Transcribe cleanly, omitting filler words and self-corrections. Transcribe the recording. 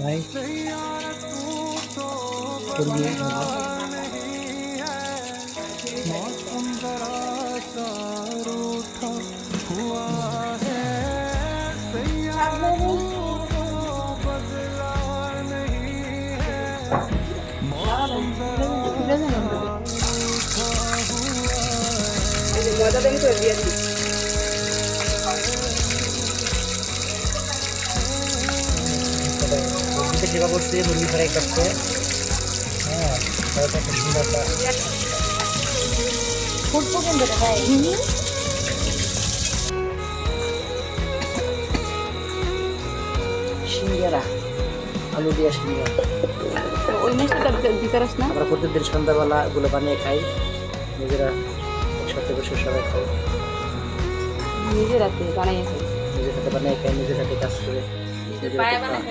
ভাই করবি ভালো। ময়দা দিয়ে করে দিয়েছি। মুরগিতে সেবা করছে, মুরগি ফ্রাই করছে। হ্যাঁ, কত সুন্দর ফুটবো কিন্তু রে ভাই। সিঙ্গারা, আলু দিয়া সিঙ্গারা। ওই মিষ্টিটা দিতে পারিস না? আমরা প্রতিদিন সন্ধ্যাবেলা এগুলো বানিয়ে খাই, নিজেরা একসাথে বসে সবাই খাই, নিজের হাতে বানাইয়ে খাই। নিজের হাতে বানিয়ে খাই, নিজের হাতে কাজ করে নিজের হাতে খাই।